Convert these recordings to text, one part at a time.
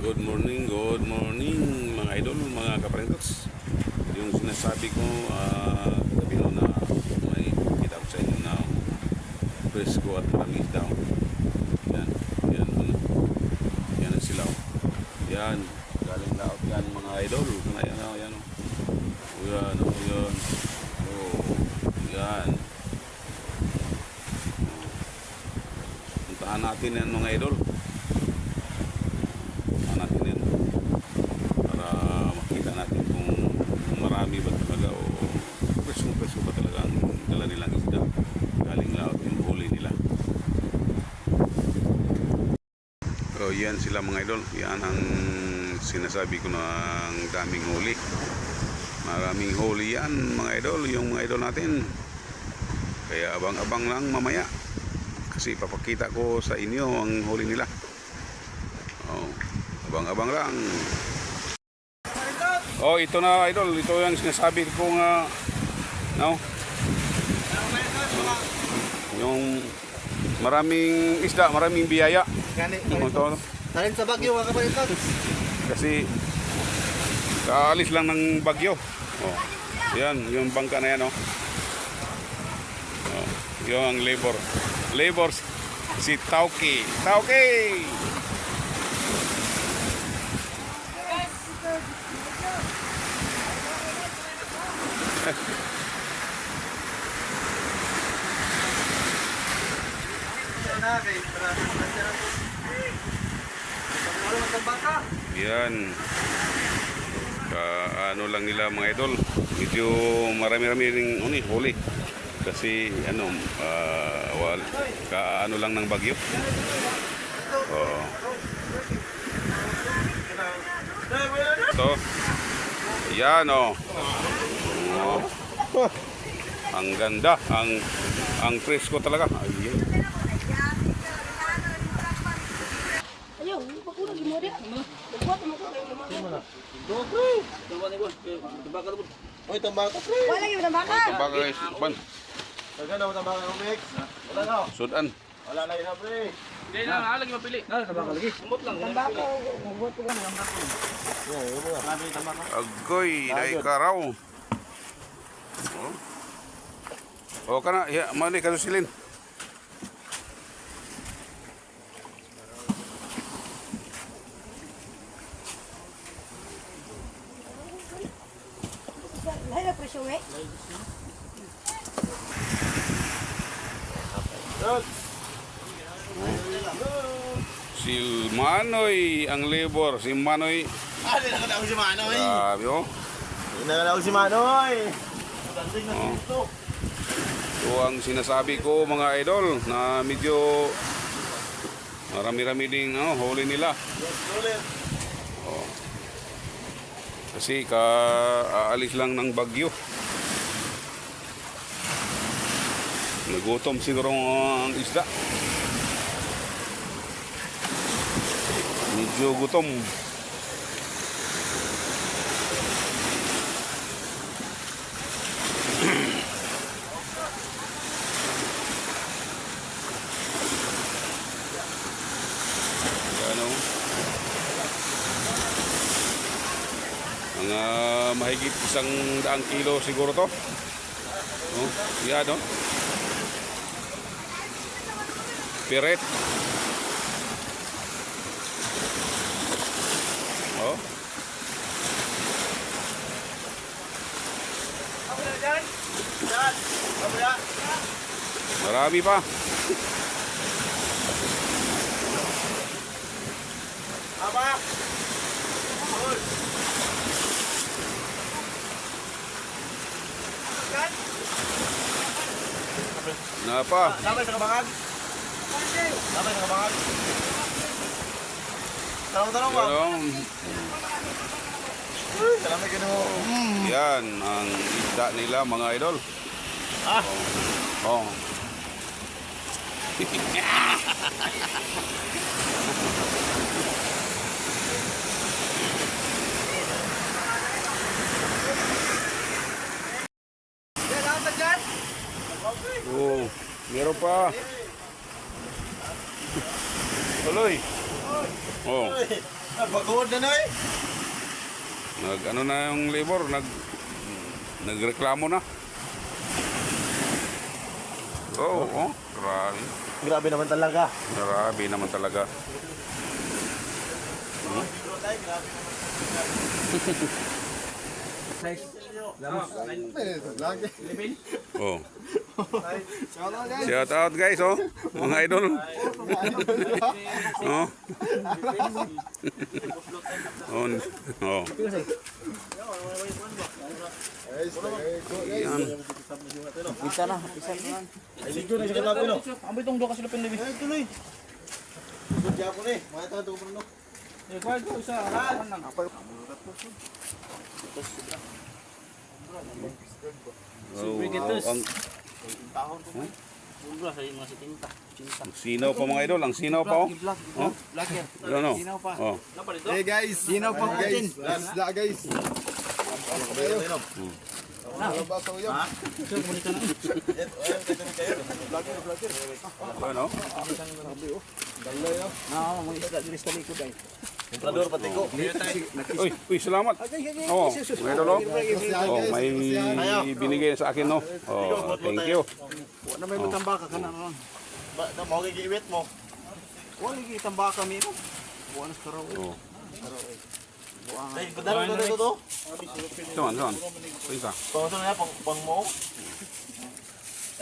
Good morning mga idol, mga kaprentots. Yung sinasabi ko gabi no na may kita ko sa inyo na presko at maraming daw. Yan, yan, yan ang silaw. Yan, galing laot yan mga idol. Yan, yan, yan, yan. Oh, yan. Puntahan natin yan mga idol. Marami ba talaga o preso ba talaga ang dala nilang isda galing laot yung huli nila. So yan sila mga idol, yan ang sinasabi ko na ang daming huli, maraming huli yan mga idol, yung mga idol natin. Kaya abang-abang lang mamaya kasi papakita ko sa inyo ang huli nila. Abang-abang lang. Oh, ito na idol, ito yung sinasabi ko nga no? Yung maraming isda, maraming biyaya. Talin sa Bagyo mga kapalitan. Kasi kaalis lang ng Bagyo. Oh, yan, yung bangka na yan, oh. Oh, yung labor si Tauki. Yan. Ano lang nila mga idol. Medyo marami-rami ring huli. Kasi ano ano lang ng bagyo. Oh. Ito. Yan oh. Ang ganda, ang presko talaga. Ayun. Ayaw, pagkulang mo rin. Bukuhat mo ko kayo. Oy, tambaka pre. Wala yung nabaka. Tambaka guys, ban. Dagan na tambaka ng mix. Wala na. Sudan. Wala na ina pre. Hindi na, lagi mapili. Tambaka lagi. Sumot lang. Nabaka, bukuhat ko lang. Agoy, dai karaw. Oh, kana ya, mani kanu silin. Lahat na presyo eh. Si Manoy ang labor, si Manoy. Hindi na kada si Manoy. Grabe oh. Hindi na kada si Manoy. Oh. Ito ang sinasabi ko mga idol na medyo marami-rami ding huli nila. Oh. Kasi aalis lang ng bagyo. Nagutom siguro ang isda. Medyo gutom. Mga mahigit 100 kilo siguro to. Oh, yan no. Piret. Oh. Marami pa. Apa? Napa? Sabay sa kabangag. Sabay sa kabangag. Tanong ba? Salamat kino. Yan ang isda nila mga idol. Ah. Oh. Oh, meron pa. Tuloy. Oh, Pagod na noy. ano na yung labor, nagreklamo na. Oh, grabe. Grabe naman talaga. Grabe naman talaga. Oh. Shout out guys, oh. Mga idol. Oh. Oh. Yan. Pisa na. Ay, ligo na siya kalabi, no? Ambil tong dua ka sila pinlibi. Ay, tuloy. Good job po ni. Mga ito ko no. Eh, kuha ko sa harapan lang. Ang Bulga sa mga sitinta. Cinta. sinaw pa mga idol, ang sinaw pa oh. Oh. Blacker. Ano? Sinaw pa. Oh. Napa dito? Hey guys. Sino pa guys? Last da guys. So, kumulita na. Ano? Mga isda diri sa likod ay. Komprador pati ko. Uy, salamat. Oh, mga idol oh. Oh, may binigay sa akin no. Oh, thank you. Wa na may matambaka ka na ron. Ba, na mo gigiwit mo. Wa lagi tambaka mi ron. Wa na sa raw. Oh. Ay, padala na dito to. Saan? Pisa. Pang na pang mo.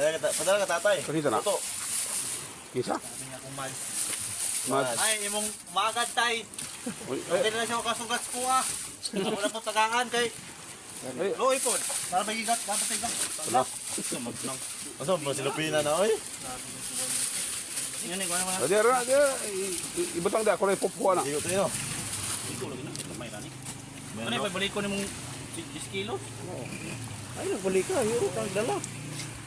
Eh, padala ka tatay. Pisa na. Ito. Kisa? Mat. Ay, imong magad tay. Uy, Hindi na siya kasugat ko ah. Wala po tagangan kay. Loy po. Para magigat, dapat tigang. wala. Asa mo sila pina na oy? Yan ni kuha na. Adi ra, ibutang da ko rin pupuha na. Digo tayo. Iko lagi na kamay rani. Ano pa balik ko nimong 10 kilos? Ay, nagbalik ka, yo tang dala.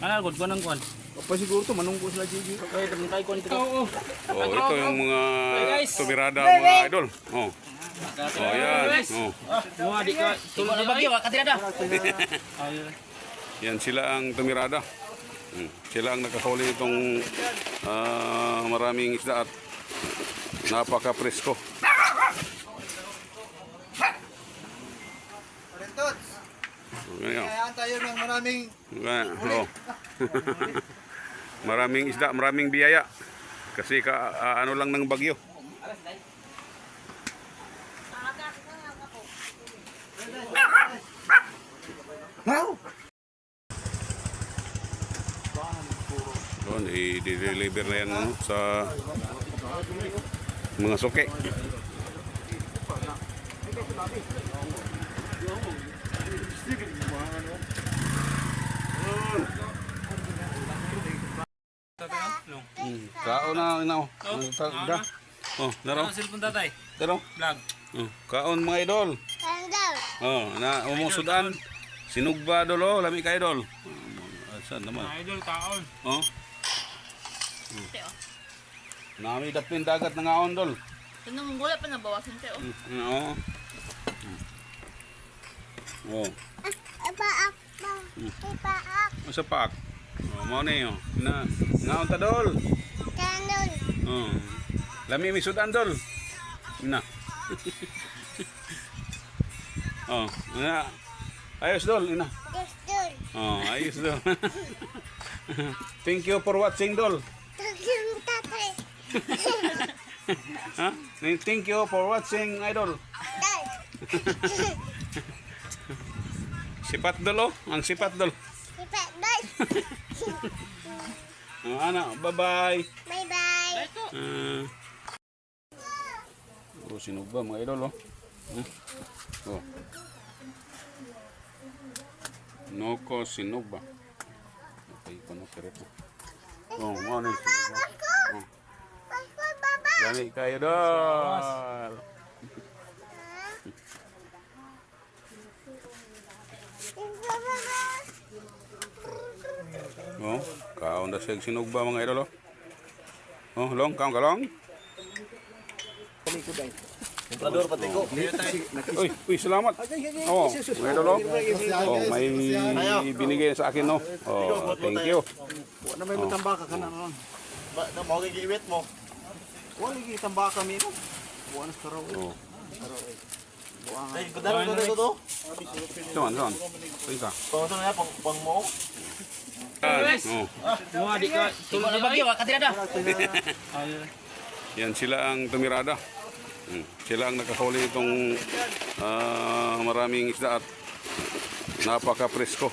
Ana gud kuan ang kuan. Pa siguro to manungko sila Gigi. Kay tayo kuan dito. Oo. Oh, ito yung mga tumirada mga idol. Oh. Oh, yan. Oh. Mga di ka tulad na bagyo katirada. Yan sila ang tumirada. Sila ang nakahuli itong maraming isda at napaka-presko. Parentots, Ganyan. kaya tayo ng maraming Oh. Maraming isda, maraming biyaya. Kasi ano lang ng bagyo. Doon, i-deliver na yan ano, sa mga suke. Kaon na, ina. Oh, naro. Cellphone tatay. Naro. Vlog. Oh, kaon mga idol. Oh, na umusudan. Sinugba dol oh, lami ka idol. Saan naman? Idol kaon. Oh. Nami dapin dagat na ngaon dol. Nung gula pa nabawasan tayo. Oo. Oh. Ipaak pa. Ipaak. Sa paak. Oh, mo ni oh. Ngaon ta dol. Kanol. Oh. Lami mi sudan dol. Na. Oh, na. Ayos dol, ina. Gastol. Oh, ayos dol. Thank you for watching dol. Tagyong tatay. Ha? Thank you for watching idol. Dad. Sipat dol oh, ang sipat dol. Ipaak dad. Oh, ana, bye-bye. Bye-bye. Oh, sinugba mga idol oh. Oh. Noko sinugba. Okay, kono kereta. Oh, mo ni. Oh. Lami kayo dol. Oh, kaon da siya sinugba mga idol oh. Oh, long, kaon ka long? komprador pati ko. Uy, salamat. Oh, mga idol oh. Oh, may binigay sa akin no. Oh, thank you. Wa na may matambaka ka na ron. Ba, na mo gigiwit mo. Wa lagi tambaka mi ron. Oh. Ay, padaro to dito to. Saan? Saan ka? Pang na pang mo. Oh. Mga di ka. Tulog na bagyo, katirada. Yan sila ang tumirada. Sila ang nakahuli itong maraming isda at napaka-presko.